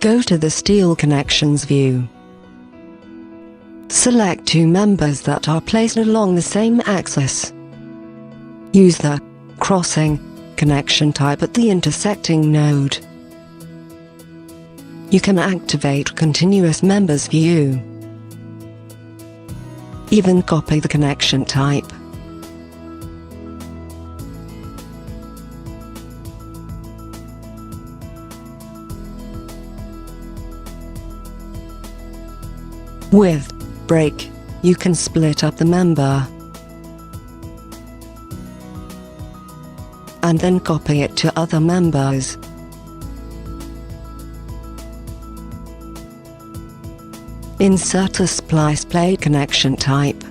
Go to the Steel Connections view. Select two members that are placed along the same axis. Use the crossing connection type at the intersecting node. You can activate Continuous Members view. Even copy the connection type. With break, you can split up the member and then copy it to other members. Insert a splice plate connection type.